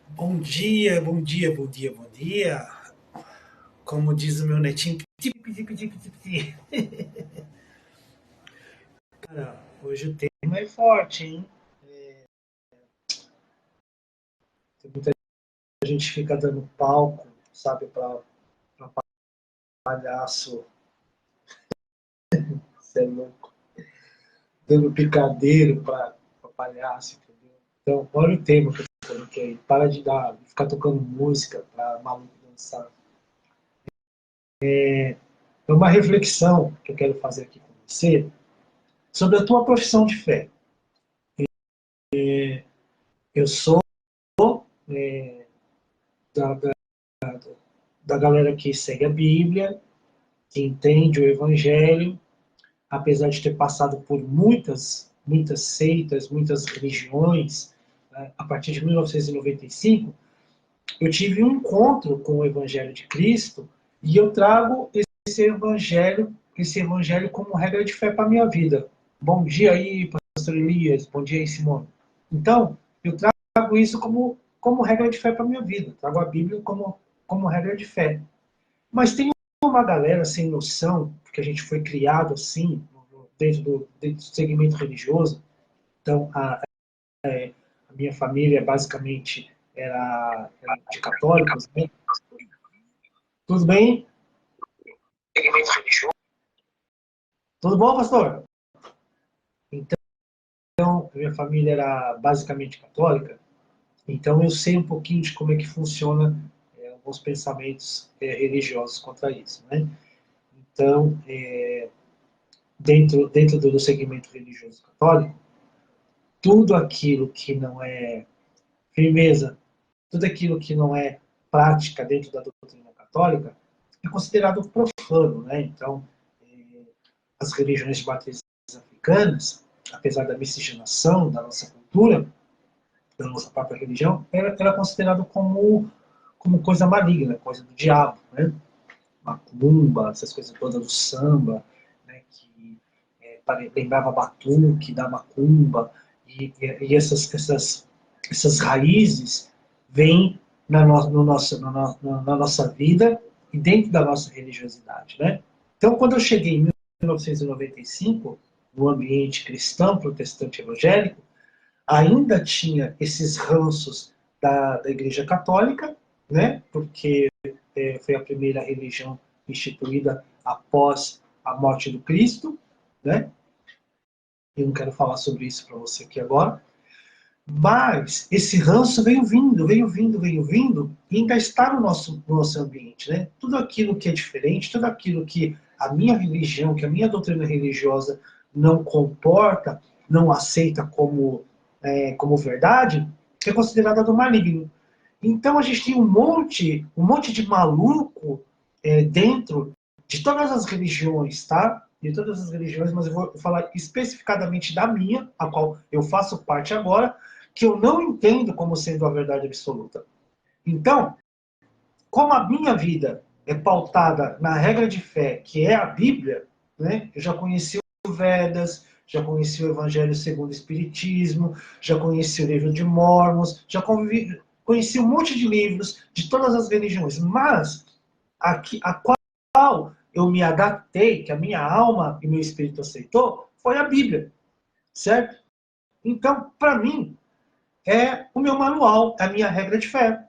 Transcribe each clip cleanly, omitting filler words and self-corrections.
Bom dia, bom dia, bom dia, bom dia. Como diz o meu netinho, piti, piti, piti, piti, piti. Cara, hoje o tema é forte, hein? Tem muita gente que fica dando palco, sabe, pra palhaço, cê é louco, dando picadeiro pra palhaço, entendeu? Então, olha o tema que eu coloquei. Para de ficar tocando música pra maluco dançar. É uma reflexão que eu quero fazer aqui com você sobre a tua profissão de fé. Eu sou da, da, da galera que segue a Bíblia, que entende o Evangelho, apesar de ter passado por muitas seitas, muitas religiões, né? A partir de 1995, eu tive um encontro com o Evangelho de Cristo e eu trago esse evangelho como regra de fé para a minha vida. Bom dia aí, pastor Elias, bom dia aí, Simone. Então, eu trago isso como regra de fé para a minha vida, trago a Bíblia como regra de fé. Mas tem uma galera sem noção, porque a gente foi criado assim, dentro do segmento religioso. Então, a minha família basicamente era de católicos, né? Tudo bem? Segmento religioso. Tudo bom, pastor? Então, a minha família era basicamente católica, então eu sei um pouquinho de como é que funciona alguns pensamentos religiosos contra isso, né? Então, dentro do segmento religioso católico, tudo aquilo que não é firmeza, tudo aquilo que não é prática dentro da doutrina católica é considerado profano, né? Então, as religiões de matrizes africanas, apesar da miscigenação da nossa cultura, da nossa própria religião, era considerado como coisa maligna, coisa do diabo, né? Macumba, essas coisas todas do samba, né? Que lembrava batuque da macumba, e essas raízes vêm na nossa vida e dentro da nossa religiosidade, né? Então, quando eu cheguei em 1995, no ambiente cristão, protestante evangélico, ainda tinha esses ranços da Igreja Católica, né? Porque foi a primeira religião instituída após a morte do Cristo, né? Eu não quero falar sobre isso para você aqui agora. Mas esse ranço veio vindo, veio vindo, veio vindo, e ainda está no nosso ambiente, né? Tudo aquilo que é diferente, tudo aquilo que a minha religião, que a minha doutrina religiosa não comporta, não aceita como verdade, é considerada do maligno. Então a gente tem um monte de maluco dentro de todas as religiões, tá? De todas as religiões, mas eu vou falar especificadamente da minha, a qual eu faço parte agora, que eu não entendo como sendo a verdade absoluta. Então, como a minha vida é pautada na regra de fé, que é a Bíblia, né? Eu já conheci o Vedas, já conheci o Evangelho segundo o Espiritismo, já conheci o livro de Mormons, conheci um monte de livros de todas as religiões, mas a qual eu me adaptei, que a minha alma e meu espírito aceitou, foi a Bíblia, certo? Então, para mim, é o meu manual, é a minha regra de fé.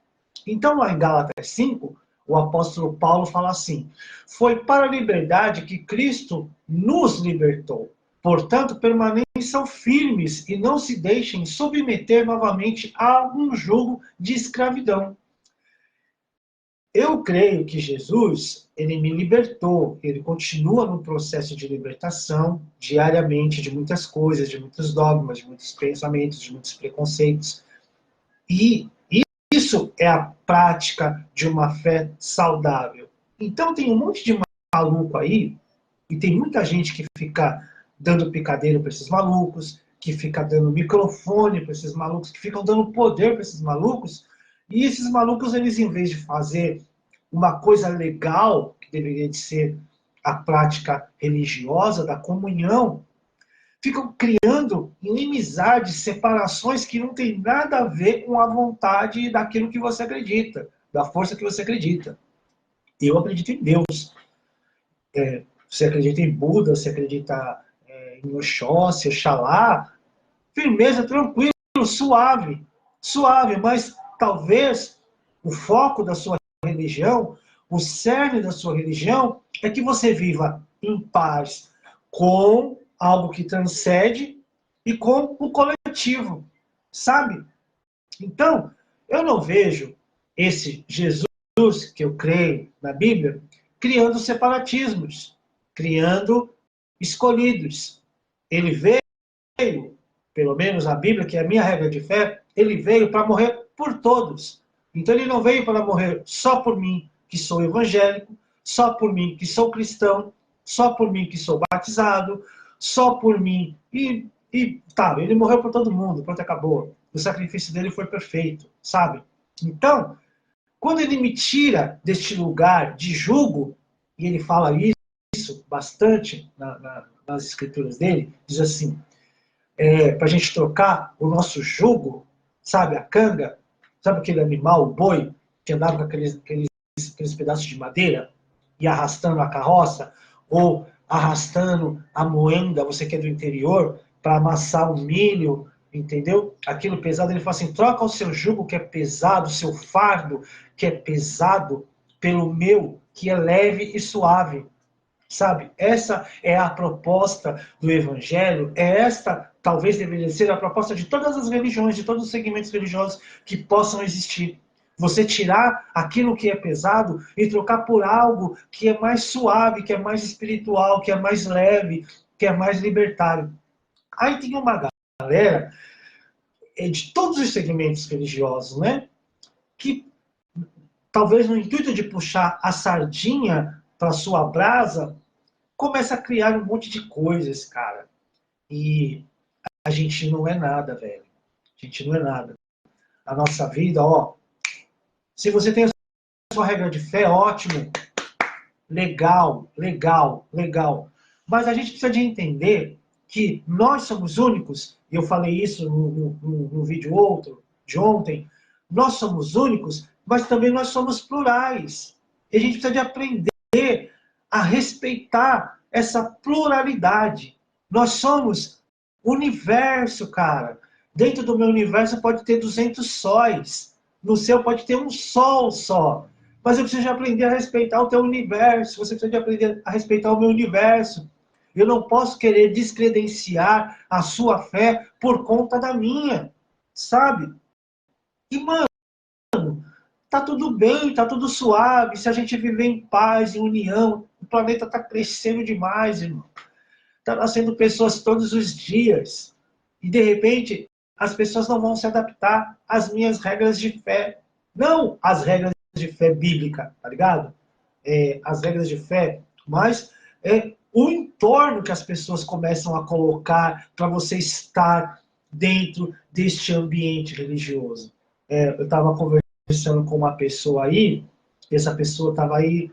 Então, lá em Gálatas 5, o apóstolo Paulo fala assim: foi para a liberdade que Cristo nos libertou. Portanto, permaneçam firmes e não se deixem submeter novamente a um jugo de escravidão. Eu creio que Jesus, ele me libertou, ele continua no processo de libertação diariamente de muitas coisas, de muitos dogmas, de muitos pensamentos, de muitos preconceitos. E isso é a prática de uma fé saudável. Então tem um monte de maluco aí, e tem muita gente que fica dando picadeiro para esses malucos, que fica dando microfone para esses malucos, que ficam dando poder para esses malucos, e esses malucos, eles, em vez de fazer uma coisa legal, que deveria de ser a prática religiosa da comunhão, ficam criando inimizades, separações que não tem nada a ver com a vontade daquilo que você acredita, da força que você acredita. Eu acredito em Deus. Você acredita em Buda, você acredita em Oxóssi, Oxalá, firmeza, tranquilo, suave, suave, mas talvez o foco da sua religião, o cerne da sua religião, é que você viva em paz com algo que transcende e com o coletivo, sabe? Então, eu não vejo esse Jesus que eu creio na Bíblia criando separatismos, criando escolhidos. Ele veio, pelo menos a Bíblia, que é a minha regra de fé, ele veio para morrer por todos. Então ele não veio para morrer só por mim, que sou evangélico, só por mim, que sou cristão, só por mim, que sou batizado, só por mim. Tá, ele morreu por todo mundo, pronto, acabou. O sacrifício dele foi perfeito, sabe? Então, quando ele me tira deste lugar de julgo, e ele fala isso bastante nas escrituras dele, diz assim, para a gente trocar o nosso jugo, sabe, a canga, sabe aquele animal, o boi, que andava com aqueles pedaços de madeira e arrastando a carroça, ou arrastando a moenda, você que é do interior, para amassar o milho, entendeu? Aquilo pesado, ele fala assim, troca o seu jugo que é pesado, o seu fardo que é pesado, pelo meu, que é leve e suave. Sabe? Essa é a proposta do Evangelho, esta talvez deveria ser a proposta de todas as religiões, de todos os segmentos religiosos que possam existir. Você tirar aquilo que é pesado e trocar por algo que é mais suave, que é mais espiritual, que é mais leve, que é mais libertário. Aí tem uma galera de todos os segmentos religiosos, né? Que talvez no intuito de puxar a sardinha para sua brasa, começa a criar um monte de coisas, cara. E a gente não é nada, velho. A gente não é nada. A nossa vida, ó. Se você tem a sua regra de fé, ótimo. Legal, legal, legal. Mas a gente precisa de entender que nós somos únicos, e eu falei isso no vídeo outro, de ontem, nós somos únicos, mas também nós somos plurais. E a gente precisa de aprender a respeitar essa pluralidade. Nós somos universo, cara. Dentro do meu universo pode ter 200 sóis. No seu pode ter um sol só. Mas eu preciso de aprender a respeitar o teu universo. Você precisa de aprender a respeitar o meu universo. Eu não posso querer descredenciar a sua fé por conta da minha. Sabe? E, mano, tá tudo bem, tá tudo suave. Se a gente viver em paz, em união, o planeta tá crescendo demais, irmão. Tá nascendo pessoas todos os dias. E, de repente, as pessoas não vão se adaptar às minhas regras de fé. Não às regras de fé bíblica, tá ligado? As regras de fé, mas o entorno que as pessoas começam a colocar para você estar dentro deste ambiente religioso. Eu estava conversando com uma pessoa aí, e essa pessoa estava aí,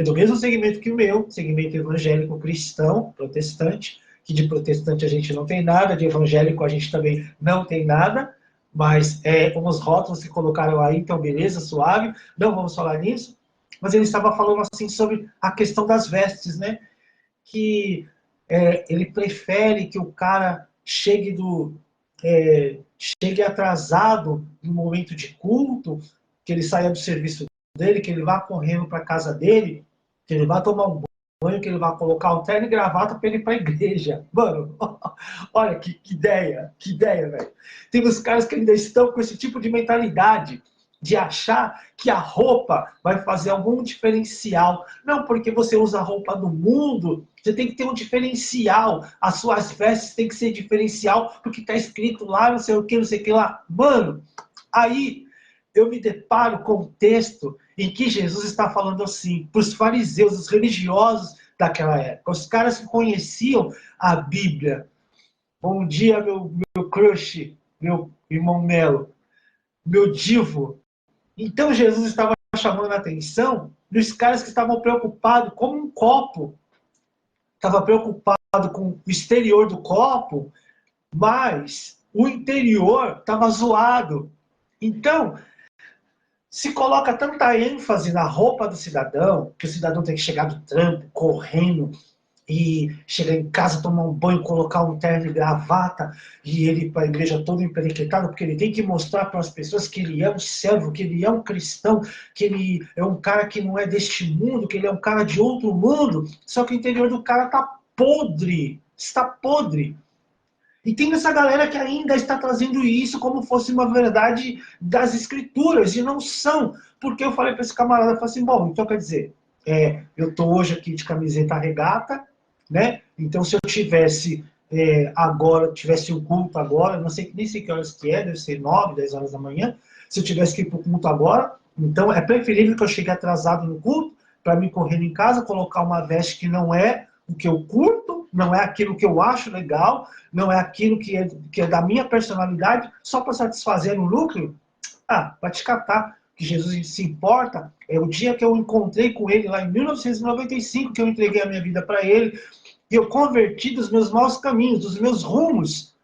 do mesmo segmento que o meu, segmento evangélico cristão, protestante, que de protestante a gente não tem nada, de evangélico a gente também não tem nada, mas uns rótulos que colocaram aí, então beleza, suave, não vamos falar nisso. Mas ele estava falando assim sobre a questão das vestes, né? Que ele prefere que o cara chegue atrasado no momento de culto, que ele saia do serviço dele, que ele vá correndo para a casa dele, que ele vá tomar um banho, que ele vá colocar um terno e gravata para ele ir para a igreja. Mano, olha que ideia, velho. Tem uns caras que ainda estão com esse tipo de mentalidade de achar que a roupa vai fazer algum diferencial. Não, porque você usa a roupa do mundo, você tem que ter um diferencial. As suas vestes têm que ser diferencial, porque está escrito lá, não sei o que lá. Mano, aí eu me deparo com um texto em que Jesus está falando assim, para os fariseus, os religiosos daquela época, os caras que conheciam a Bíblia. Bom dia, meu crush, meu irmão Melo, meu divo. Então Jesus estava chamando a atenção dos caras que estavam preocupados, como um copo, estava preocupado com o exterior do copo, mas o interior estava zoado. Então, se coloca tanta ênfase na roupa do cidadão, que o cidadão tem que chegar do trampo, correndo, e chegar em casa, tomar um banho, colocar um terno e gravata, e ele ir para a igreja todo emperequetado, porque ele tem que mostrar para as pessoas que ele é um servo, que ele é um cristão, que ele é um cara que não é deste mundo, que ele é um cara de outro mundo, só que o interior do cara está podre. E tem essa galera que ainda está trazendo isso como fosse uma verdade das escrituras, e não são. Porque eu falei para esse camarada, eu falei assim, bom, então quer dizer, eu estou hoje aqui de camiseta regata, né? Então se eu tivesse agora, tivesse um culto agora, não sei, nem sei que horas que é, deve ser 9, 10 horas da manhã, se eu tivesse que ir para o culto agora, então é preferível que eu chegue atrasado no culto, para me correr em casa, colocar uma veste que não é o que eu curto, não é aquilo que eu acho legal, não é aquilo que é da minha personalidade, só para satisfazer um lucro? Ah, vai te catar. Que Jesus se importa é o dia que eu encontrei com ele, lá em 1995, que eu entreguei a minha vida para ele, e eu converti dos meus maus caminhos, dos meus rumos,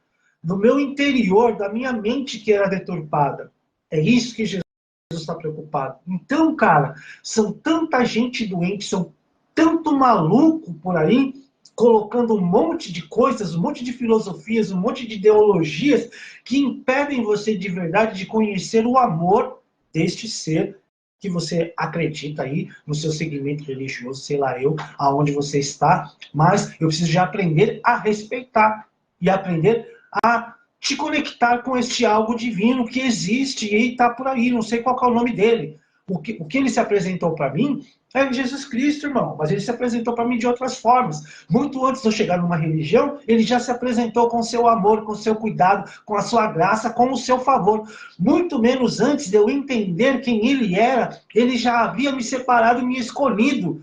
do meu interior, da minha mente que era deturpada. É isso que Jesus está preocupado. Então, cara, são tanta gente doente, são tanto maluco por aí, colocando um monte de coisas, um monte de filosofias, um monte de ideologias que impedem você de verdade de conhecer o amor deste ser que você acredita aí no seu segmento religioso, sei lá eu, aonde você está, mas eu preciso de aprender a respeitar e aprender a te conectar com este algo divino que existe e está por aí, não sei qual é o nome dele. O que ele se apresentou para mim é Jesus Cristo, irmão, mas ele se apresentou para mim de outras formas. Muito antes de eu chegar numa religião, ele já se apresentou com seu amor, com seu cuidado, com a sua graça, com o seu favor. Muito menos antes de eu entender quem ele era, ele já havia me separado e me escolhido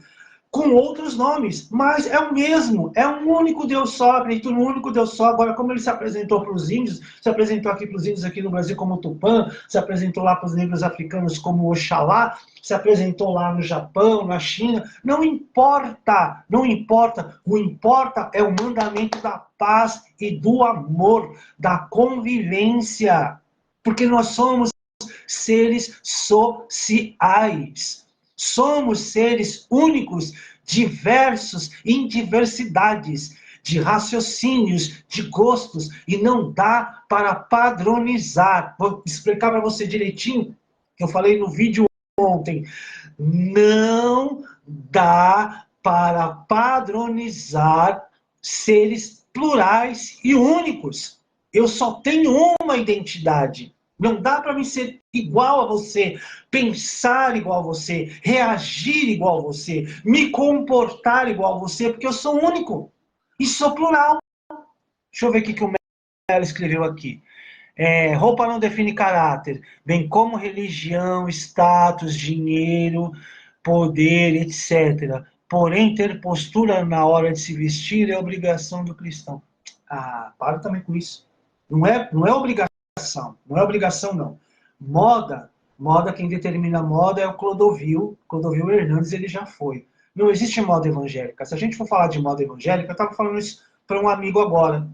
com outros nomes, mas é o mesmo, é um único Deus só, acredito no único Deus só. Agora, como ele se apresentou para os índios, se apresentou aqui para os índios aqui no Brasil como Tupã, se apresentou lá para os negros africanos como Oxalá, se apresentou lá no Japão, na China, não importa, não importa, o importa é o mandamento da paz e do amor, da convivência, porque nós somos seres sociais. Somos seres únicos, diversos, em diversidades, de raciocínios, de gostos, e não dá para padronizar. Vou explicar para você direitinho, que eu falei no vídeo ontem. Não dá para padronizar seres plurais e únicos. Eu só tenho uma identidade. Não dá para mim ser igual a você, pensar igual a você, reagir igual a você, me comportar igual a você, porque eu sou único e sou plural. Deixa eu ver o que o Melo escreveu aqui. Roupa não define caráter, bem como religião, status, dinheiro, poder, etc. Porém, ter postura na hora de se vestir é obrigação do cristão. Ah, para também com isso. Não é obrigação, não é obrigação não. Moda, quem determina moda é o Clodovil Hernandes, ele já foi. Não existe moda evangélica. Se a gente for falar de moda evangélica, eu estava falando isso para um amigo agora.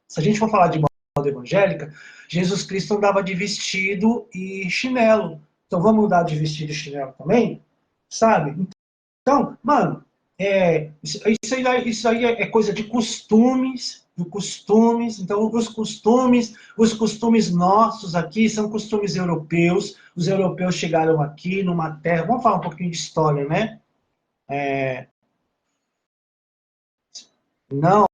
Se a gente for falar de moda evangélica, Jesus Cristo andava de vestido e chinelo. Então vamos mudar de vestido e chinelo também? Sabe? Então, mano, isso aí é coisa de costumes, Então, os costumes nossos aqui são costumes europeus. Os europeus chegaram aqui numa terra. Vamos falar um pouquinho de história, né? Não,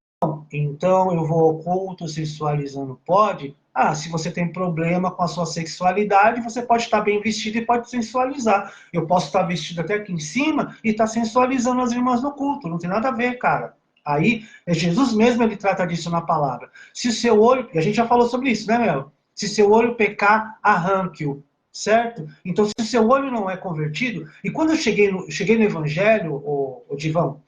então eu vou ao culto sensualizando, pode? Ah, se você tem problema com a sua sexualidade, você pode estar bem vestido e pode sensualizar. Eu posso estar vestido até aqui em cima e estar sensualizando as irmãs no culto. Não tem nada a ver, cara. Aí, é Jesus mesmo, ele trata disso na palavra. Se o seu olho, e a gente já falou sobre isso, né, Mel? Se seu olho pecar, arranque-o, certo? Então, se o seu olho não é convertido, e quando eu cheguei no evangelho, o Divão,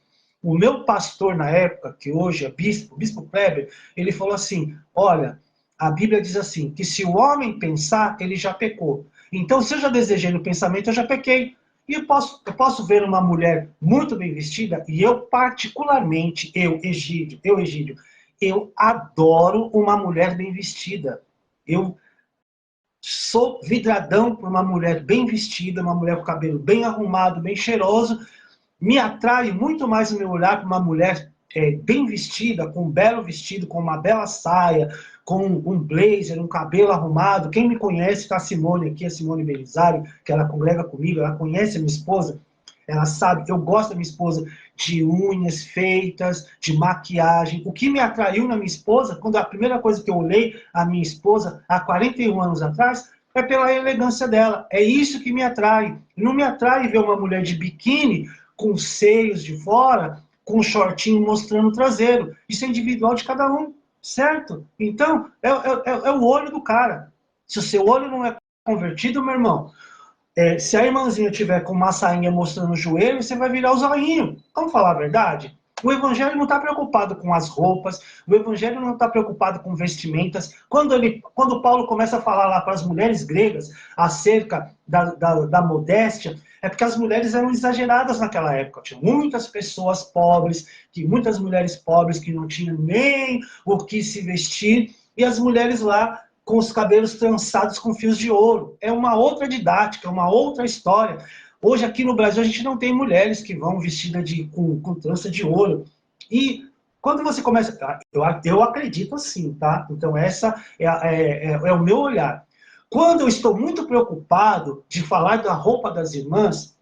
o meu pastor na época, que hoje é bispo, o bispo Kleber, ele falou assim, olha, a Bíblia diz assim, que se o homem pensar, ele já pecou. Então, se eu já desejei no pensamento, eu já pequei. E eu posso ver uma mulher muito bem vestida, e eu particularmente, Egídio, eu adoro uma mulher bem vestida. Eu sou vidradão por uma mulher bem vestida, uma mulher com o cabelo bem arrumado, bem cheiroso. Me atrai muito mais o meu olhar para uma mulher bem vestida, com um belo vestido, com uma bela saia, com um blazer, um cabelo arrumado. Quem me conhece, tá a Simone aqui, a Simone Belisário, que ela congrega comigo, ela conhece a minha esposa, ela sabe, eu gosto da minha esposa de unhas feitas, de maquiagem. O que me atraiu na minha esposa, quando a primeira coisa que eu olhei a minha esposa, há 41 anos atrás, é pela elegância dela. É isso que me atrai. Não me atrai ver uma mulher de biquíni, com seios de fora, com um shortinho mostrando o traseiro. Isso é individual de cada um, certo? Então, é o olho do cara. Se o seu olho não é convertido, meu irmão, se a irmãzinha tiver com uma sainha mostrando o joelho, você vai virar o zoinho. Vamos falar a verdade? O evangelho não está preocupado com as roupas, o evangelho não está preocupado com vestimentas. Quando Paulo começa a falar lá para as mulheres gregas acerca da modéstia, é porque as mulheres eram exageradas naquela época. Tinha muitas pessoas pobres, muitas mulheres pobres que não tinham nem o que se vestir, e as mulheres lá com os cabelos trançados com fios de ouro. É uma outra didática, é uma outra história. Hoje aqui no Brasil a gente não tem mulheres que vão vestidas com trança de ouro. E quando você começa... Eu acredito assim, tá? Então essa é o meu olhar. Quando eu estou muito preocupado de falar da roupa das irmãs,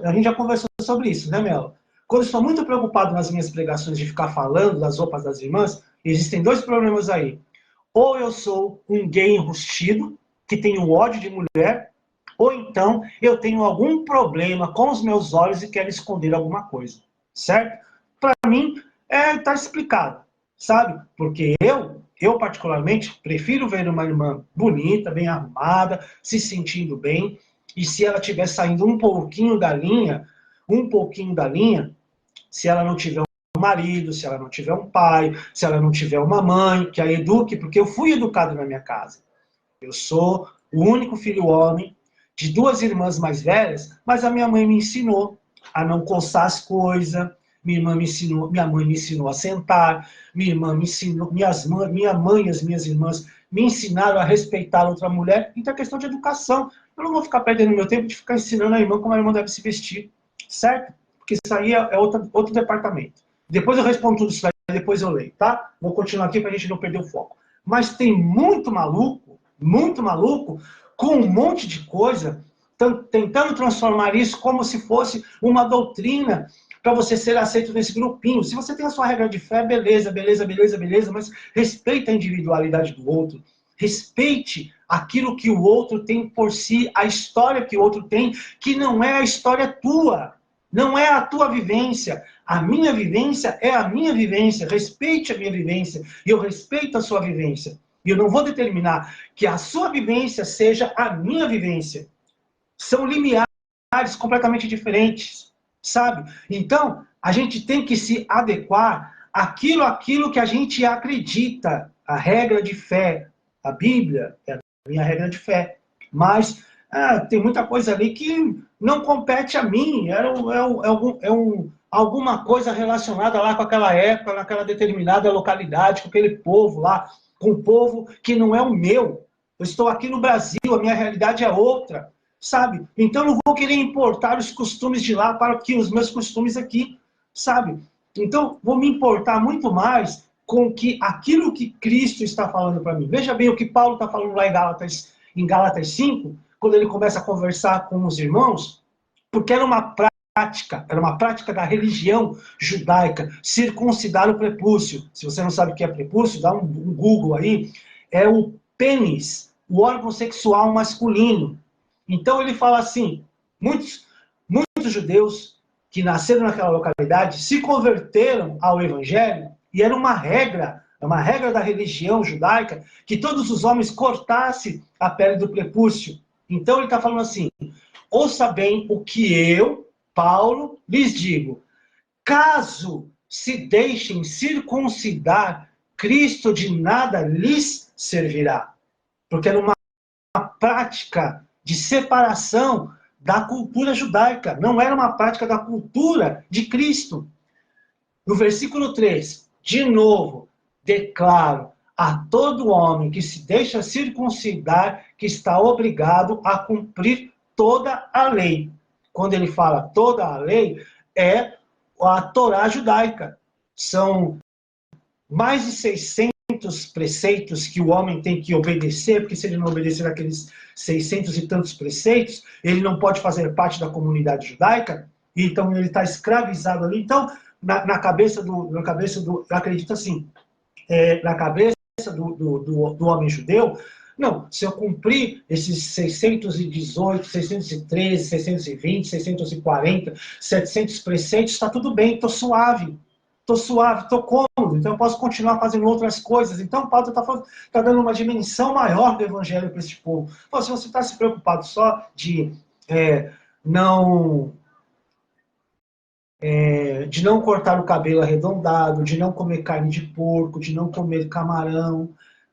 a gente já conversou sobre isso, né, Mel? Quando eu estou muito preocupado nas minhas pregações de ficar falando das roupas das irmãs, existem dois problemas aí. Ou eu sou um gay enrustido, que tenho ódio de mulher, ou então eu tenho algum problema com os meus olhos e quero esconder alguma coisa, certo? Para mim, tá explicado, sabe? Porque eu particularmente, prefiro ver uma irmã bonita, bem arrumada, se sentindo bem, e se ela estiver saindo um pouquinho da linha, se ela não tiver um marido, se ela não tiver um pai, se ela não tiver uma mãe que a eduque, porque eu fui educado na minha casa. Eu sou o único filho homem de duas irmãs mais velhas, mas a minha mãe me ensinou a não coçar as coisas, minha mãe me ensinou a sentar, minha irmã me ensinou, minha mãe e as minhas irmãs me ensinaram a respeitar outra mulher. Então é questão de educação. Eu não vou ficar perdendo meu tempo de ficar ensinando a irmã como a irmã deve se vestir, certo? Porque isso aí é outro departamento. Depois eu respondo tudo isso aí, depois eu leio, tá? Vou continuar aqui para a gente não perder o foco. Mas tem muito maluco, com um monte de coisa, tentando transformar isso como se fosse uma doutrina para você ser aceito nesse grupinho. Se você tem a sua regra de fé, beleza, mas respeita a individualidade do outro. Respeite aquilo que o outro tem por si, a história que o outro tem, que não é a história tua. Não é a tua vivência. A minha vivência é a minha vivência. Respeite a minha vivência. E eu respeito a sua vivência. E eu não vou determinar que a sua vivência seja a minha vivência. São limiares completamente diferentes, sabe? Então, a gente tem que se adequar àquilo que a gente acredita. A regra de fé. A Bíblia é a minha regra de fé. Mas tem muita coisa ali que não compete a mim. Alguma coisa relacionada lá com aquela época, naquela determinada localidade, com aquele povo lá, com o povo que não é o meu. Eu estou aqui no Brasil, a minha realidade é outra, sabe? Então eu não vou querer importar os costumes de lá para que os meus costumes aqui, sabe? Então vou me importar muito mais com aquilo que Cristo está falando para mim. Veja bem o que Paulo está falando lá em Gálatas 5, quando ele começa a conversar com os irmãos, porque era uma prática da religião judaica, circuncidar o prepúcio. Se você não sabe o que é prepúcio, dá um Google aí. É o pênis, o órgão sexual masculino. Então ele fala assim, muitos judeus que nasceram naquela localidade se converteram ao evangelho, e era uma regra da religião judaica, que todos os homens cortassem a pele do prepúcio. Então ele está falando assim, ouça bem o que eu, Paulo, lhes digo. Caso se deixem circuncidar, Cristo de nada lhes servirá. Porque era uma prática de separação da cultura judaica, não era uma prática da cultura de Cristo. No versículo 3, de novo, declaro a todo homem que se deixa circuncidar que está obrigado a cumprir toda a lei. Quando ele fala toda a lei, é a Torá judaica. São mais de 600 preceitos que o homem tem que obedecer, porque se ele não obedecer aqueles 600 e tantos preceitos, ele não pode fazer parte da comunidade judaica, então ele está escravizado ali. Então, na cabeça do, eu acredito assim, na cabeça do homem judeu, não, se eu cumprir esses 618, 613, 620, 640, 700 preceitos, está tudo bem, estou suave, estou cômodo, então eu posso continuar fazendo outras coisas. Então, Paulo está dando uma dimensão maior do evangelho para esse povo. Pô, se você está se preocupado só de não cortar o cabelo arredondado, de não comer carne de porco, de não comer camarão,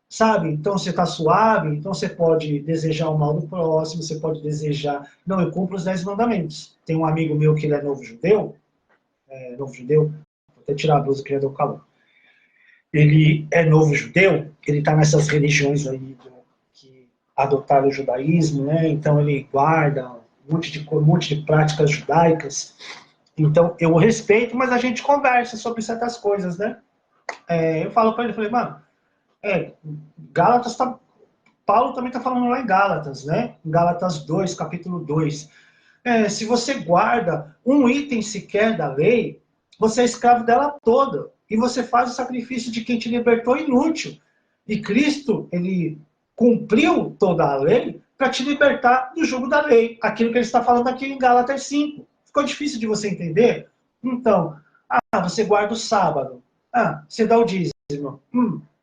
sabe? Então você está suave, então você pode desejar o mal do próximo, você pode desejar... Não, eu cumpro os 10 mandamentos. Tem um amigo meu que ele é novo judeu, vou até tirar a blusa que já deu calor. Ele é novo judeu, ele está nessas religiões aí que adotaram o judaísmo, né? Então ele guarda um monte de práticas judaicas. Então, eu o respeito, mas a gente conversa sobre certas coisas, né? Eu falo para ele, falei, mano, Gálatas Paulo também está falando lá em Gálatas, né? Em Gálatas 2, capítulo 2. Se você guarda um item sequer da lei, você é escravo dela toda. E você faz o sacrifício de quem te libertou inútil. E Cristo, ele cumpriu toda a lei para te libertar do jugo da lei. Aquilo que ele está falando aqui em Gálatas 5. Ficou difícil de você entender? Então, você guarda o sábado. Você dá o dízimo.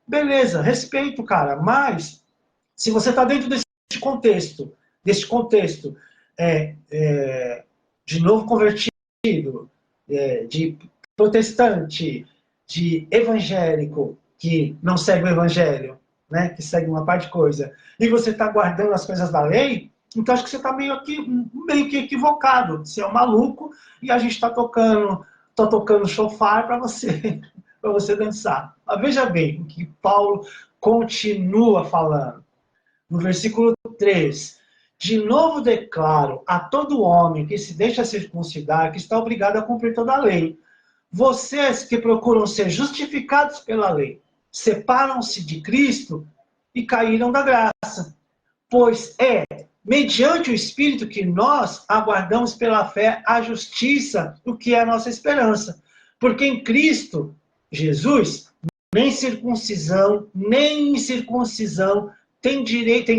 Beleza, respeito, cara. Mas, se você está dentro desse contexto, de novo convertido, de protestante, de evangélico, que não segue o evangelho, né, que segue uma parte de coisa, e você está guardando as coisas da lei, então acho que você está meio que equivocado. Você é um maluco e a gente está tocando chofar para você, para você dançar. Mas veja bem o que Paulo continua falando. No versículo 3, de novo declaro a todo homem que se deixa circuncidar que está obrigado a cumprir toda a lei. Vocês que procuram ser justificados pela lei, separam-se de Cristo e caíram da graça. Pois mediante o Espírito que nós aguardamos pela fé a justiça, o que é a nossa esperança. Porque em Cristo, Jesus, nem circuncisão, nem incircuncisão tem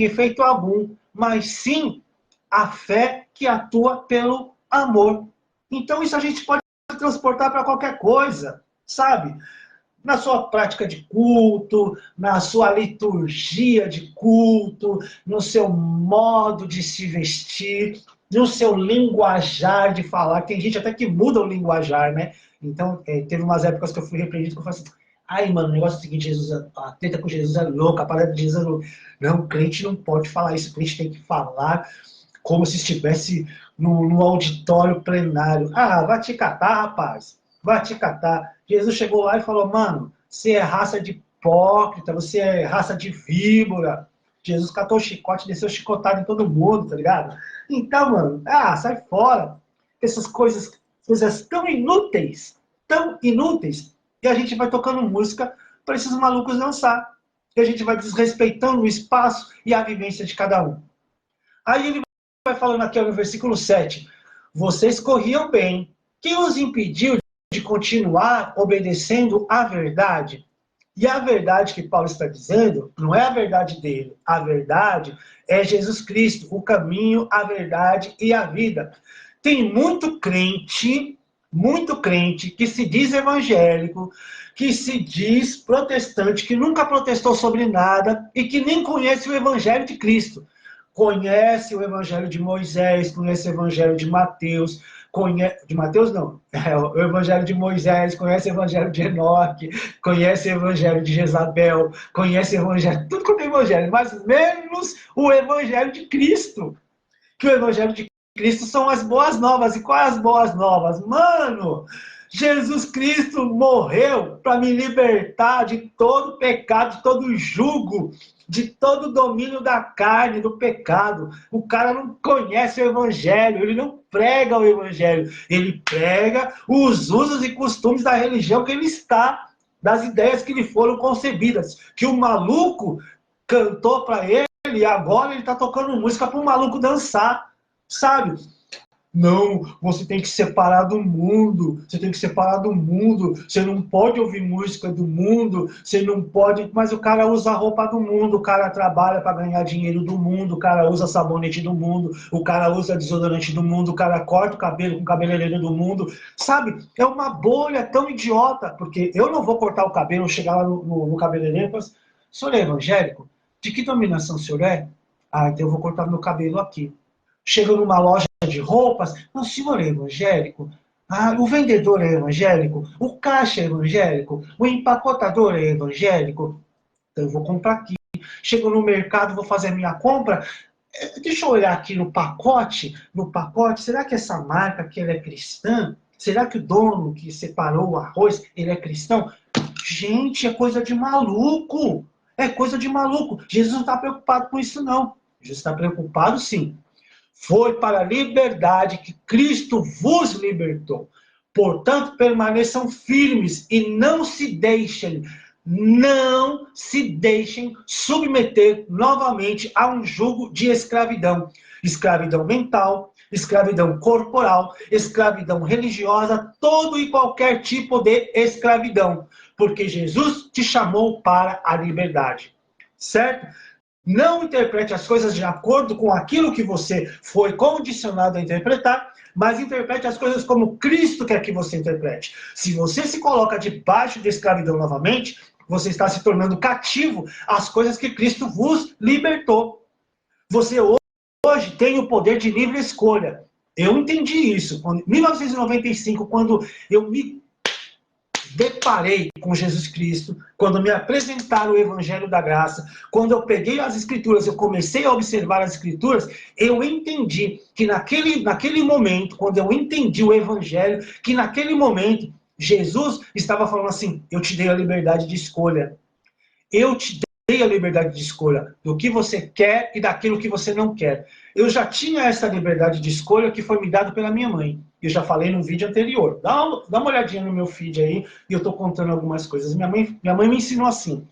efeito algum, mas sim a fé que atua pelo amor. Então isso a gente pode transportar para qualquer coisa, sabe? Na sua prática de culto, na sua liturgia de culto, no seu modo de se vestir, no seu linguajar de falar. Tem gente até que muda o linguajar, né? Então, teve umas épocas que eu fui repreendido que eu falei assim, ai, mano, o negócio é o seguinte, a treta com Jesus é louca, a parada de Jesus é louca. Não, o crente não pode falar isso, o crente tem que falar como se estivesse no auditório plenário. Vai te catar, rapaz. Vai te catar. Jesus chegou lá e falou, mano, você é raça de hipócrita, você é raça de víbora. Jesus catou o chicote, desceu chicotado em todo mundo, tá ligado? Então, mano, sai fora. Essas coisas tão inúteis, e a gente vai tocando música para esses malucos dançar. E a gente vai desrespeitando o espaço e a vivência de cada um. Aí ele vai falando aqui no versículo 7, vocês corriam bem. Quem os impediu de continuar obedecendo à verdade? E a verdade que Paulo está dizendo não é a verdade dele. A verdade é Jesus Cristo, o caminho, a verdade e a vida. Tem muito crente que se diz evangélico, que se diz protestante, que nunca protestou sobre nada e que nem conhece o evangelho de Cristo. Conhece o evangelho de Moisés, conhece o evangelho de Mateus, de Mateus não, o evangelho de Moisés, conhece o evangelho de Enoque, conhece o evangelho de Jezabel, conhece o evangelho, tudo quanto é evangelho, mas menos o evangelho de Cristo. Que o evangelho de Cristo são as boas novas. E quais as boas novas? Mano, Jesus Cristo morreu para me libertar de todo pecado, de todo jugo, de todo domínio da carne, do pecado. O cara não conhece o Evangelho, ele não prega o Evangelho, ele prega os usos e costumes da religião que ele está, das ideias que lhe foram concebidas. Que o maluco cantou para ele e agora ele está tocando música para o maluco dançar, sabe? Não, você tem que separar do mundo, você tem que separar do mundo, você não pode ouvir música do mundo, você não pode, mas o cara usa a roupa do mundo, o cara trabalha para ganhar dinheiro do mundo, o cara usa sabonete do mundo, o cara usa desodorante do mundo, o cara corta o cabelo com cabeleireiro do mundo, sabe? É uma bolha tão idiota, porque eu não vou cortar o cabelo, chegar lá no cabeleireiro e falar assim, o senhor é evangélico? De que dominação o senhor é? Ah, então eu vou cortar meu cabelo aqui. Chega numa loja de roupas, o senhor é evangélico? Ah, o vendedor é evangélico? O caixa é evangélico? O empacotador é evangélico? Então eu vou comprar aqui. Chego no mercado, vou fazer a minha compra. Deixa eu olhar aqui no pacote. No pacote, será que essa marca aqui ela é cristã? Será que o dono que separou o arroz, ele é cristão? Gente, é coisa de maluco. É coisa de maluco. Jesus não está preocupado com isso, não. Jesus está preocupado, sim. Foi para a liberdade que Cristo vos libertou. Portanto, permaneçam firmes e não se deixem submeter novamente a um jugo de escravidão. Escravidão mental, escravidão corporal, escravidão religiosa, todo e qualquer tipo de escravidão. Porque Jesus te chamou para a liberdade. Certo? Não interprete as coisas de acordo com aquilo que você foi condicionado a interpretar, mas interprete as coisas como Cristo quer que você interprete. Se você se coloca debaixo de escravidão novamente, você está se tornando cativo às coisas que Cristo vos libertou. Você hoje tem o poder de livre escolha. Eu entendi isso. Em 1995, quando eu me deparei com Jesus Cristo, quando me apresentaram o Evangelho da Graça, quando eu peguei as Escrituras, eu comecei a observar as Escrituras, eu entendi que naquele momento, quando eu entendi o Evangelho, que naquele momento Jesus estava falando assim, eu te dei a liberdade de escolha. Eu te dei a liberdade de escolha do que você quer e daquilo que você não quer. Eu já tinha essa liberdade de escolha que foi me dada pela minha mãe. Eu já falei no vídeo anterior. Dá uma olhadinha no meu feed aí e eu estou contando algumas coisas. Minha mãe me ensinou assim.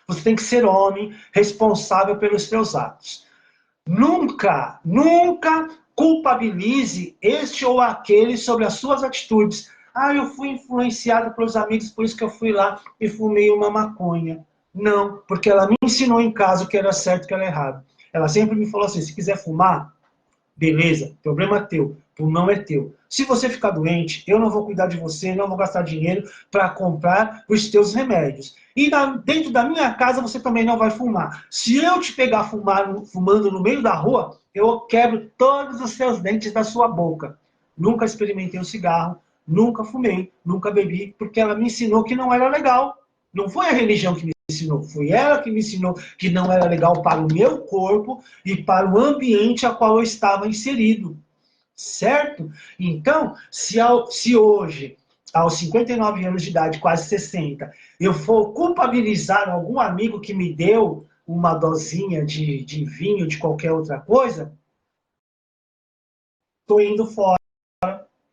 Você tem que ser homem responsável pelos seus atos. Nunca, nunca culpabilize este ou aquele sobre as suas atitudes. Ah, eu fui influenciado pelos amigos, por isso que eu fui lá e fumei uma maconha. Não, porque ela me ensinou em casa o que era certo e o que era errado. Ela sempre me falou assim, se quiser fumar, beleza, problema teu, pulmão é teu. Se você ficar doente, eu não vou cuidar de você, não vou gastar dinheiro para comprar os teus remédios. E dentro da minha casa você também não vai fumar. Se eu te pegar fumando no meio da rua, eu quebro todos os seus dentes da sua boca. Nunca experimentei um cigarro, nunca fumei, nunca bebi, porque ela me ensinou que não era legal. Não foi a religião que me ensinou, foi ela que me ensinou que não era legal para o meu corpo e para o ambiente a qual eu estava inserido. Certo? Então, se hoje, aos 59 anos de idade, quase 60, eu for culpabilizar algum amigo que me deu uma dosinha de vinho, de qualquer outra coisa, estou indo fora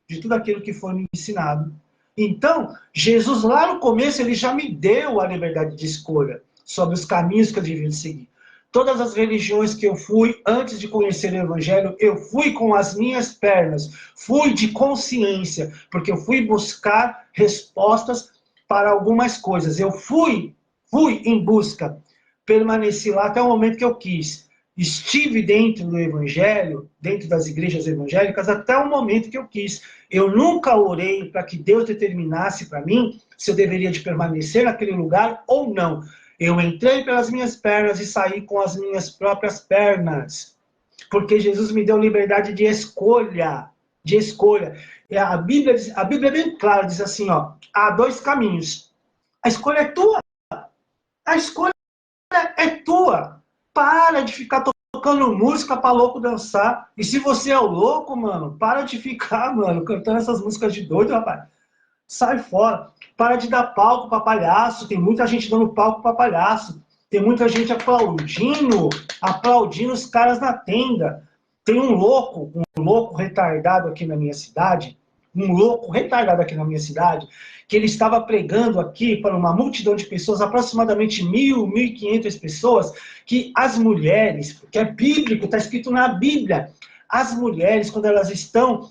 de tudo aquilo que foi me ensinado. Então, Jesus lá no começo, ele já me deu a liberdade de escolha sobre os caminhos que eu devia seguir. Todas as religiões que eu fui, antes de conhecer o Evangelho, eu fui com as minhas pernas, fui de consciência, porque eu fui buscar respostas para algumas coisas. Eu fui em busca, permaneci lá até o momento que eu quis. Estive dentro do Evangelho, dentro das igrejas evangélicas, até o momento que eu quis. Eu nunca orei para que Deus determinasse para mim se eu deveria de permanecer naquele lugar ou não. Eu entrei pelas minhas pernas e saí com as minhas próprias pernas. Porque Jesus me deu liberdade de escolha. De escolha. A Bíblia é bem clara, diz assim, ó, há dois caminhos. A escolha é tua. A escolha é tua. Para de ficar tocando música pra louco dançar. E se você é o louco, mano, para de ficar, mano, cantando essas músicas de doido, rapaz. Sai fora. Para de dar palco pra palhaço. Tem muita gente dando palco pra palhaço. Tem muita gente aplaudindo os caras na tenda. Tem um louco retardado aqui na minha cidade, que ele estava pregando aqui para uma multidão de pessoas, aproximadamente 1.500 pessoas, que as mulheres, que é bíblico, está escrito na Bíblia, as mulheres, quando elas estão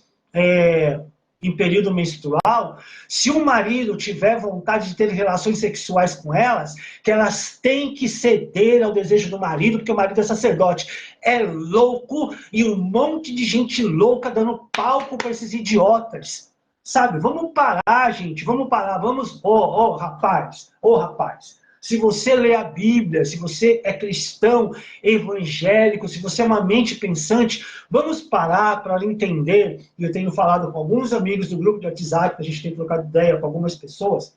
em período menstrual, se o marido tiver vontade de ter relações sexuais com elas, que elas têm que ceder ao desejo do marido, porque o marido é sacerdote. É louco e um monte de gente louca dando palco para esses idiotas. Sabe? Vamos parar, gente. Vamos parar. Vamos... rapaz. Se você lê a Bíblia, se você é cristão, evangélico, se você é uma mente pensante, vamos parar para entender, e eu tenho falado com alguns amigos do grupo de WhatsApp, a gente tem trocado ideia com algumas pessoas.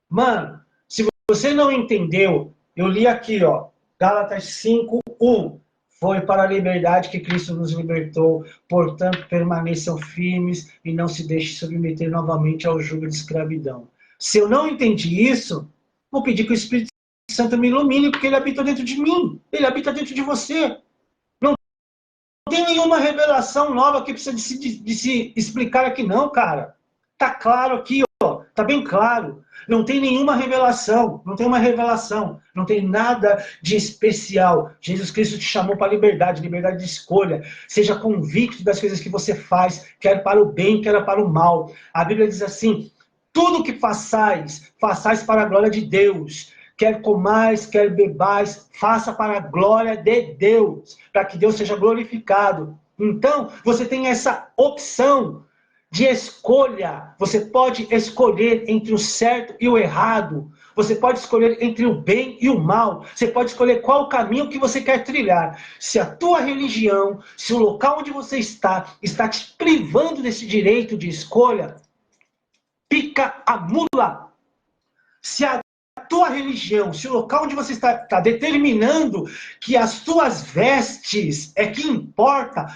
Mano, se você não entendeu, eu li aqui, ó, Gálatas 5:1. Foi para a liberdade que Cristo nos libertou, portanto permaneçam firmes e não se deixem submeter novamente ao jugo de escravidão. Se eu não entendi isso, vou pedir que o Espírito Santo me ilumine, porque ele habita dentro de mim, ele habita dentro de você. Não tem nenhuma revelação nova que precisa de se explicar aqui não, cara. Tá claro aqui, ó, tá bem claro. Não tem nenhuma revelação, não tem uma revelação, não tem nada de especial. Jesus Cristo te chamou para liberdade de escolha. Seja convicto das coisas que você faz, quer para o bem, quer para o mal. A Bíblia diz assim, tudo que façais, façais para a glória de Deus. Quer comais, quer bebais, faça para a glória de Deus, para que Deus seja glorificado. Então, você tem essa opção de escolha. Você pode escolher entre o certo e o errado. Você pode escolher entre o bem e o mal. Você pode escolher qual caminho que você quer trilhar. Se a tua religião, se o local onde você está te privando desse direito de escolha, pica a mula. Se a tua religião, se o local onde você está determinando que as tuas vestes é que importa,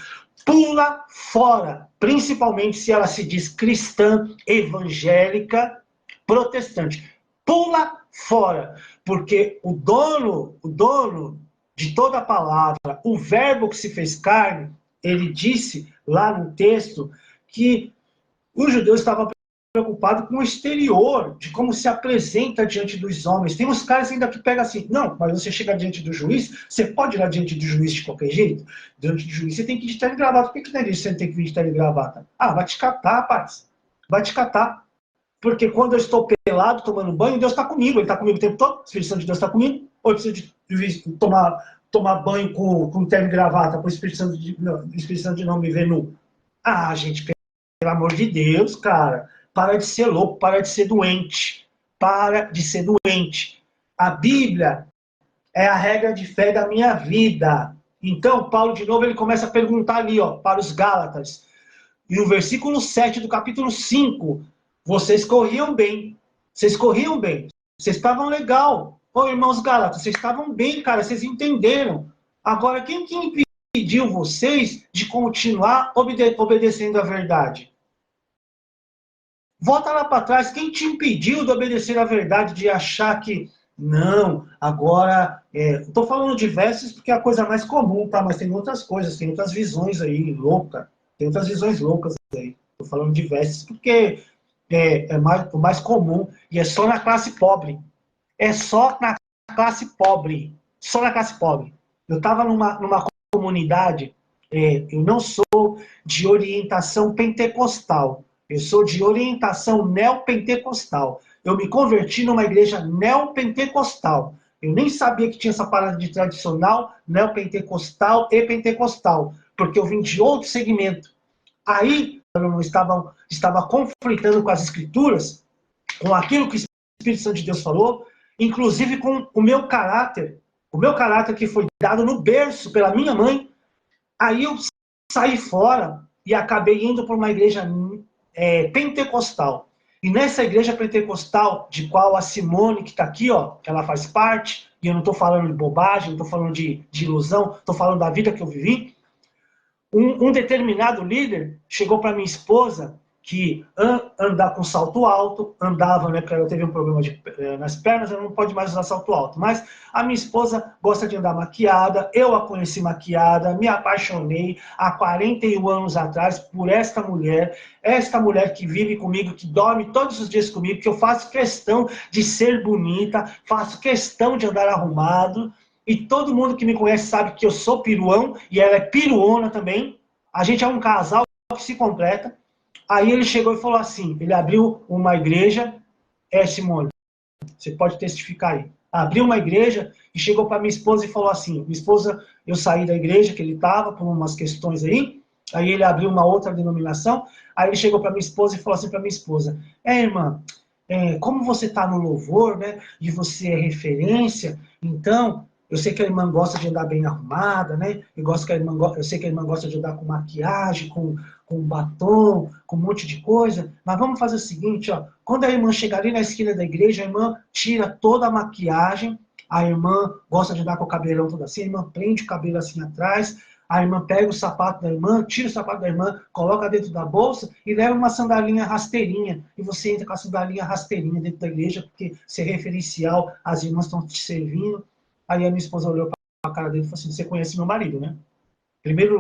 pula fora, principalmente se ela se diz cristã, evangélica, protestante. Pula fora, porque o dono de toda a palavra, o verbo que se fez carne, ele disse lá no texto que os judeus estavam preocupado com o exterior, de como se apresenta diante dos homens. Tem uns caras ainda que pegam assim, não, mas você chega diante do juiz, você pode ir lá diante do juiz de qualquer jeito? Diante do juiz você tem que ir de terno e gravata. Por que não é isso? Você tem que vir de terno e gravata? Ah, vai te catar, rapaz. Vai te catar. Porque quando eu estou pelado, tomando banho, Deus está comigo. Ele está comigo o tempo todo. O Espírito Santo de Deus está comigo. Ou eu preciso de tomar banho com terno e gravata para o Espírito Santo de não me ver nu? Ah, gente, pelo amor de Deus, cara. Para de ser louco, para de ser doente. Para de ser doente. A Bíblia é a regra de fé da minha vida. Então, Paulo, de novo, ele começa a perguntar ali, ó, para os Gálatas. E no versículo 7 do capítulo 5, vocês corriam bem. Vocês corriam bem. Vocês estavam legal. Ô, irmãos Gálatas, vocês estavam bem, cara. Vocês entenderam. Agora, quem que impediu vocês de continuar obedecendo a verdade? Volta lá para trás, quem te impediu de obedecer à verdade, de achar que, não, agora, estou falando de vestes porque é a coisa mais comum, tá? Mas tem outras coisas, tem outras visões aí, louca, tem outras visões loucas aí. Estou falando de vestes porque o mais comum e é só na classe pobre. É só na classe pobre. Só na classe pobre. Eu estava numa comunidade, eu não sou de orientação pentecostal, eu sou de orientação neopentecostal. Eu me converti numa igreja neopentecostal. Eu nem sabia que tinha essa parada de tradicional, neopentecostal e pentecostal, porque eu vim de outro segmento. Aí eu estava conflitando com as escrituras, com aquilo que o Espírito Santo de Deus falou, inclusive com o meu caráter que foi dado no berço pela minha mãe. Aí eu saí fora e acabei indo para uma igreja pentecostal. E nessa igreja pentecostal, de qual a Simone, que está aqui, ó, ela faz parte, e eu não estou falando de bobagem, não estou falando de ilusão, estou falando da vida que eu vivi, um determinado líder chegou para minha esposa que andar com salto alto, andava, né, porque ela teve um problema nas pernas, ela não pode mais usar salto alto, mas a minha esposa gosta de andar maquiada, eu a conheci maquiada, me apaixonei há 41 anos atrás por esta mulher que vive comigo, que dorme todos os dias comigo, que eu faço questão de ser bonita, faço questão de andar arrumado, e todo mundo que me conhece sabe que eu sou piruão, e ela é piruona também. A gente é um casal que se completa. Aí ele chegou e falou assim, ele abriu uma igreja, Simone, você pode testificar aí. Abriu uma igreja e chegou para minha esposa e falou assim, minha esposa, eu saí da igreja que ele estava por umas questões aí ele abriu uma outra denominação, aí ele chegou para minha esposa e falou assim para minha esposa, irmã, como você está no louvor, né, e você é referência, então eu sei que a irmã gosta de andar bem arrumada, né? Eu sei que a irmã gosta de andar com maquiagem, com batom, com um monte de coisa. Mas vamos fazer o seguinte, ó. Quando a irmã chegar ali na esquina da igreja, a irmã tira toda a maquiagem. A irmã gosta de andar com o cabelão todo assim. A irmã prende o cabelo assim atrás. A irmã pega o sapato da irmã, tira o sapato da irmã, coloca dentro da bolsa e leva uma sandalinha rasteirinha. E você entra com a sandalinha rasteirinha dentro da igreja, porque ser referencial, as irmãs estão te servindo. Aí a minha esposa olhou para a cara dele e falou assim, você conhece meu marido, né? Em primeiro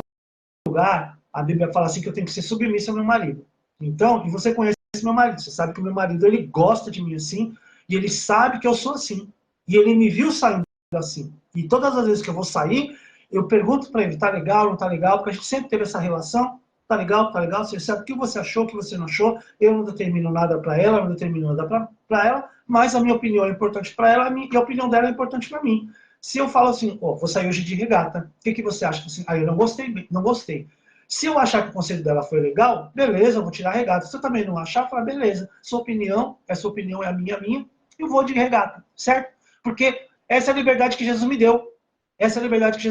lugar, a Bíblia fala assim que eu tenho que ser submissa ao meu marido. Então, e você conhece meu marido, você sabe que o meu marido, ele gosta de mim assim, e ele sabe que eu sou assim. E ele me viu saindo assim. E todas as vezes que eu vou sair, eu pergunto para ele, tá legal, não tá legal? Porque a gente sempre teve essa relação, tá legal, você sabe o que você achou, o que você não achou, eu não determino nada para ela, não determino nada para ela, mas a minha opinião é importante para ela e a opinião dela é importante para mim. Se eu falo assim, vou sair hoje de regata, o que você acha? Aí eu não gostei, não gostei. Se eu achar que o conselho dela foi legal, beleza, eu vou tirar a regata. Se eu também não achar, fala, beleza, sua opinião é a minha, eu vou de regata, certo? Porque essa é a liberdade que Jesus me deu. Essa é a liberdade que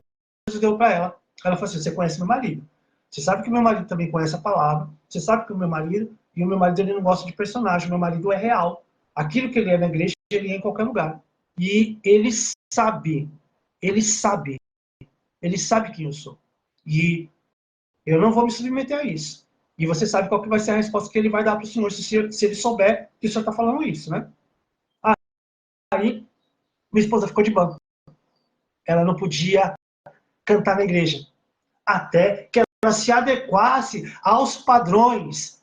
Jesus deu para ela. Ela falou assim, você conhece meu marido. Você sabe que meu marido também conhece a palavra. Você sabe que o meu marido ele não gosta de personagem. O meu marido é real. Aquilo que ele é na igreja, ele é em qualquer lugar. E ele sabe, ele sabe, ele sabe quem eu sou. E eu não vou me submeter a isso. E você sabe qual que vai ser a resposta que ele vai dar para o senhor, se ele souber que o senhor está falando isso, né? Aí, minha esposa ficou de banco. Ela não podia cantar na igreja. Até que ela se adequasse aos padrões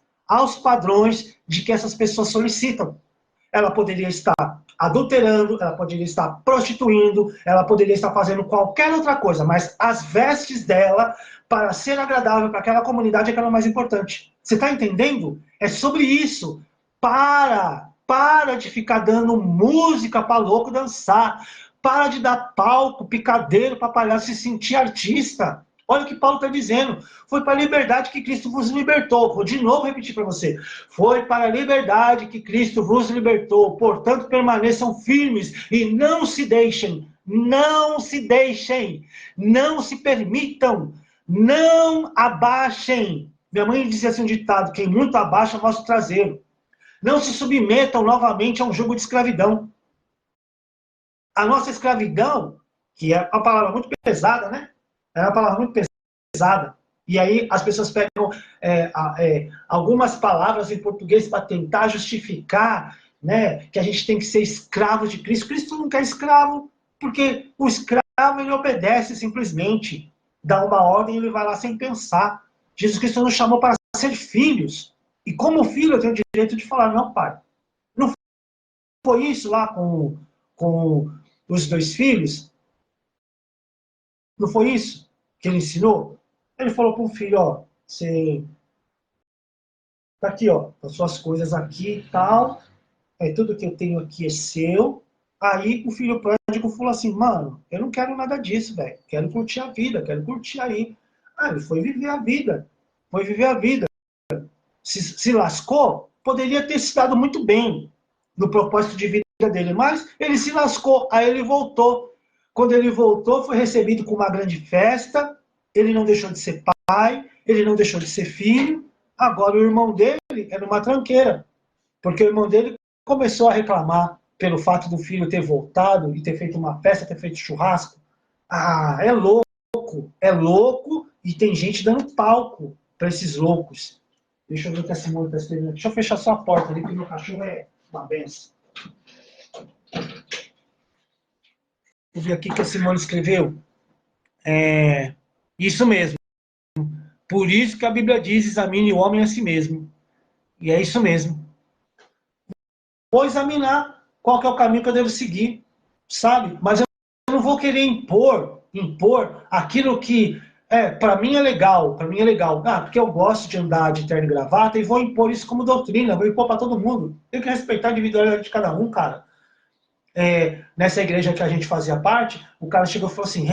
de que essas pessoas solicitam. Ela poderia estar adulterando, ela poderia estar prostituindo, ela poderia estar fazendo qualquer outra coisa, mas as vestes dela, para ser agradável para aquela comunidade, é que era o mais importante. Você está entendendo? É sobre isso. Para de ficar dando música para louco dançar. Para de dar palco, picadeiro para palhaço se sentir artista. Olha o que Paulo está dizendo. Foi para a liberdade que Cristo vos libertou. Vou de novo repetir para você. Foi para a liberdade que Cristo vos libertou. Portanto, permaneçam firmes e não se deixem, não se permitam, não abaixem. Minha mãe dizia assim um ditado, quem muito abaixa, mostra o traseiro. Não se submetam novamente a um jugo de escravidão. A nossa escravidão, que é uma palavra muito pesada, né? É uma palavra muito pesada. E aí as pessoas pegam algumas palavras em português para tentar justificar, né, que a gente tem que ser escravo de Cristo. Cristo não quer escravo, porque o escravo ele obedece simplesmente, dá uma ordem e ele vai lá sem pensar. Jesus Cristo nos chamou para ser filhos. E como filho eu tenho o direito de falar, não, pai. Não foi isso lá com os dois filhos? Não foi isso que ele ensinou? Ele falou para o filho, ó, você tá aqui, ó, as suas coisas aqui e tal, tudo que eu tenho aqui é seu. Aí o filho pródigo falou assim, mano, eu não quero nada disso, velho, quero curtir a vida, quero curtir aí. Ele foi viver a vida, se lascou, poderia ter se dado muito bem no propósito de vida dele, mas ele se lascou, aí ele voltou. Quando ele voltou, foi recebido com uma grande festa, ele não deixou de ser pai, ele não deixou de ser filho, agora o irmão dele era uma tranqueira, Porque o irmão dele começou a reclamar pelo fato do filho ter voltado e ter feito uma festa, ter feito churrasco. Ah, é louco e tem gente dando palco para esses loucos. Deixa eu ver o que a Simone está escrevendo. Deixa eu fechar só a porta ali, porque meu cachorro é uma benção. Vou ver aqui o que a Simone escreveu. Isso mesmo. Por isso que a Bíblia diz, examine o homem a si mesmo. E é isso mesmo. Vou examinar qual que é o caminho que eu devo seguir, sabe? Mas eu não vou querer impor aquilo que para mim é legal, Ah, porque eu gosto de andar de terno e gravata e vou impor isso como doutrina, vou impor para todo mundo. Tem que respeitar a individualidade de cada um, cara. Nessa igreja que a gente fazia parte, o cara chegou e falou assim,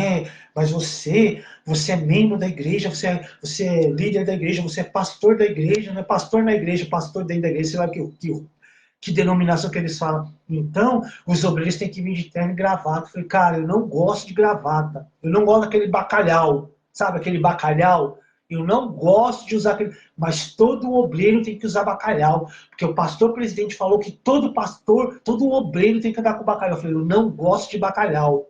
mas você é membro da igreja, você é líder da igreja, você é pastor da igreja, não é pastor na igreja, pastor dentro da igreja, sei lá que denominação que eles falam. Então, os obreiros têm que vir de terno e gravata. Eu falei, cara, eu não gosto de gravata. Eu não gosto daquele bacalhau. Sabe aquele bacalhau? Eu não gosto de usar aquele... Mas todo obreiro tem que usar bacalhau. Porque o pastor presidente falou que todo pastor, todo obreiro tem que andar com bacalhau. Eu falei, eu não gosto de bacalhau.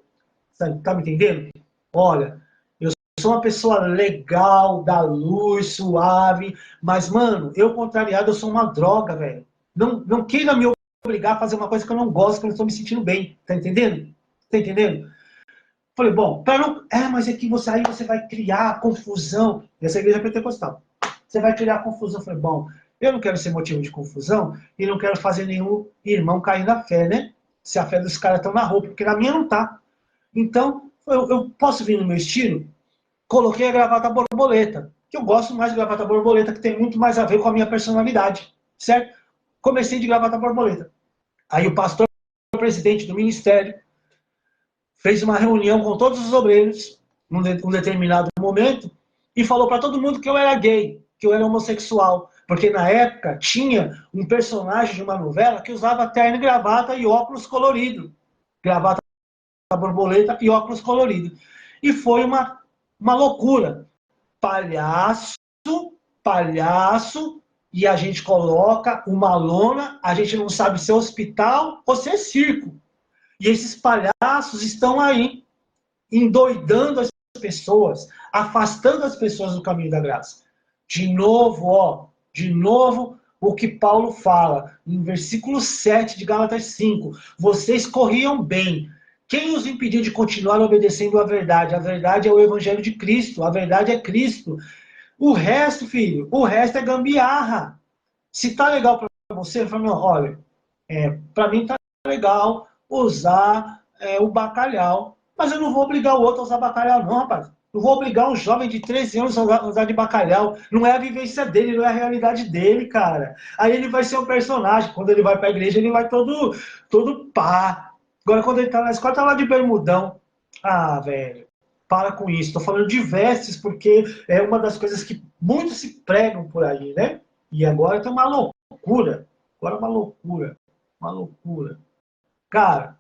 Sabe, tá me entendendo? Olha, eu sou uma pessoa legal, da luz, suave. Mas, mano, eu contrariado, eu sou uma droga, velho. Não queira me obrigar a fazer uma coisa que eu não gosto, que eu não estou me sentindo bem. Tá entendendo? Tá entendendo? Falei, bom, para não. Mas é que aí você vai criar confusão. Essa igreja é pentecostal. Você vai criar confusão. Falei, bom, eu não quero ser motivo de confusão e não quero fazer nenhum irmão cair na fé, né? Se a fé dos caras estão na roupa, porque na minha não tá. Então, eu posso vir no meu estilo? Coloquei a gravata borboleta, que eu gosto mais de gravata borboleta, que tem muito mais a ver com a minha personalidade, certo? Comecei de gravata borboleta. Aí o pastor, o presidente do ministério, fez uma reunião com todos os obreiros, num determinado momento, e falou para todo mundo que eu era gay, que eu era homossexual. Porque na época tinha um personagem de uma novela que usava terno e gravata e óculos coloridos. Gravata borboleta e óculos coloridos. E foi uma loucura. Palhaço, palhaço, e a gente coloca uma lona, a gente não sabe se é hospital ou se é circo. E esses palhaços estão aí, endoidando as pessoas, afastando as pessoas do caminho da graça. De novo, o que Paulo fala, em versículo 7 de Gálatas 5. Vocês corriam bem. Quem os impediu de continuar obedecendo à verdade? A verdade é o evangelho de Cristo, a verdade é Cristo. O resto, filho, o resto é gambiarra. Se tá legal para você, fala, olha, para mim tá legal usar o bacalhau, mas eu não vou obrigar o outro a usar bacalhau, não, rapaz. Não vou obrigar um jovem de 13 anos a usar de bacalhau. Não é a vivência dele, não é a realidade dele, cara. Aí ele vai ser um personagem. Quando ele vai para a igreja, ele vai todo pá. Agora, quando ele tá na escola, tá lá de bermudão. Ah, velho, para com isso. Tô falando de vestes, porque é uma das coisas que muitos se pregam por aí, né? E agora tem uma loucura. Agora uma loucura. Uma loucura. Cara,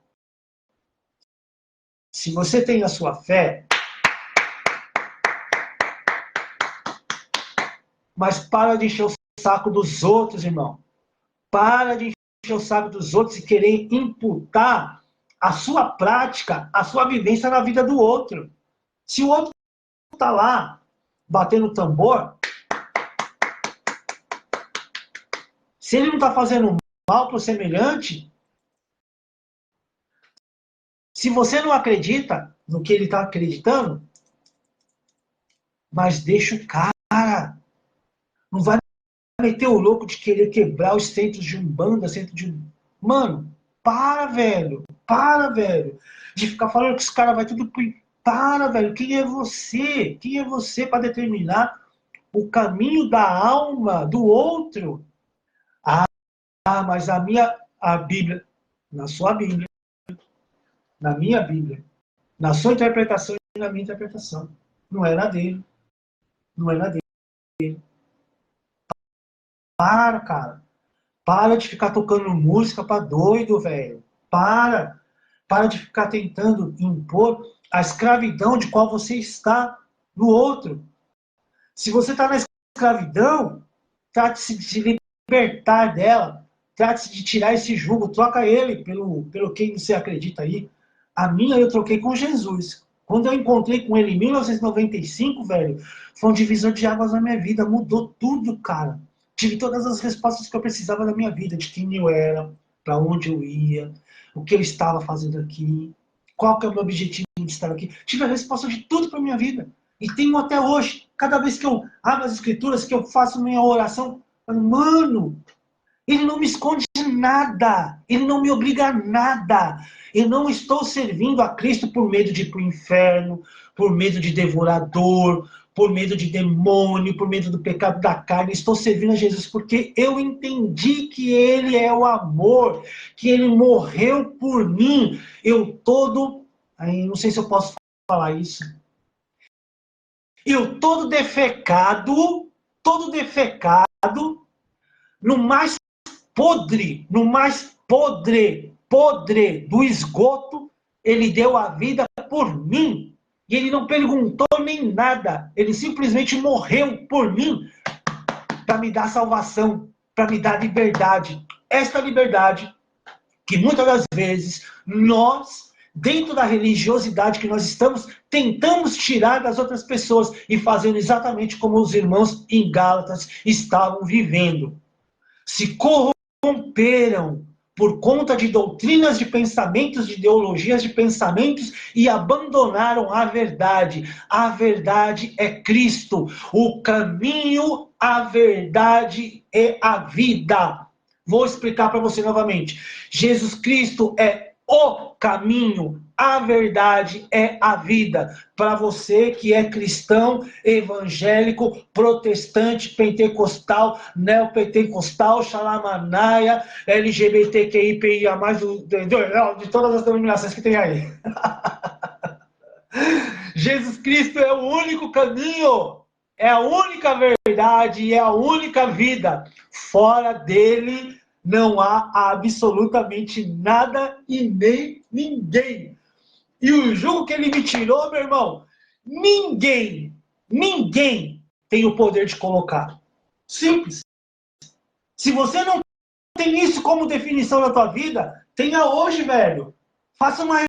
se você tem a sua fé, mas para de encher o saco dos outros, irmão. Para de encher o saco dos outros e querer imputar a sua prática, a sua vivência na vida do outro. Se o outro está lá batendo tambor, se ele não está fazendo mal para o semelhante, se você não acredita no que ele está acreditando, mas deixa o cara. Não vai meter o louco de querer quebrar os centros de Umbanda, centro de... Mano, para, velho. Para, velho. De ficar falando que os caras vai tudo... Para, velho. Quem é você? Quem é você para determinar o caminho da alma do outro? Mas a Bíblia, na sua Bíblia, na minha Bíblia, na sua interpretação e na minha interpretação. Não é na dele. Não é na dele. Para, cara. Para de ficar tocando música pra doido, velho. Para. Para de ficar tentando impor a escravidão de qual você está no outro. Se você está na escravidão, trate-se de se libertar dela. trate-se de tirar esse jugo, troca ele pelo quem você acredita aí. A minha eu troquei com Jesus. Quando eu encontrei com ele em 1995, velho, foi um divisor de águas na minha vida, mudou tudo, cara. Tive todas as respostas que eu precisava na minha vida, de quem eu era, para onde eu ia, o que eu estava fazendo aqui, qual que é o meu objetivo de estar aqui. Tive a resposta de tudo para minha vida. E tenho até hoje. Cada vez que eu abro as escrituras, que eu faço minha oração, eu falo, mano, ele não me esconde nada. Ele não me obriga a nada. Eu não estou servindo a Cristo por medo de ir para o inferno, por medo de devorador, por medo de demônio, por medo do pecado da carne. Estou servindo a Jesus porque eu entendi que Ele é o amor, que Ele morreu por mim. Eu todo... Aí, não sei se eu posso falar isso. Eu todo defecado, no mais podre do esgoto, ele deu a vida por mim. E ele não perguntou nem nada. Ele simplesmente morreu por mim para me dar salvação, para me dar liberdade. Esta liberdade que muitas das vezes nós, dentro da religiosidade que nós estamos, tentamos tirar das outras pessoas e fazendo exatamente como os irmãos em Gálatas estavam vivendo. Se corromperam por conta de doutrinas de pensamentos, de ideologias de pensamentos e abandonaram a verdade. A verdade é Cristo. O caminho, a verdade é a vida. Vou explicar para você novamente. Jesus Cristo é o caminho, a verdade é a vida. Para você que é cristão, evangélico, protestante, pentecostal, neopentecostal, xalamanaia, LGBTQIPIA+, de todas as denominações que tem aí. Jesus Cristo é o único caminho, é a única verdade e é a única vida. Fora dele não há absolutamente nada e nem ninguém. E o jugo que ele me tirou, meu irmão, ninguém tem o poder de colocar. Simples. Se você não tem isso como definição na tua vida, tenha hoje, velho. Faça uma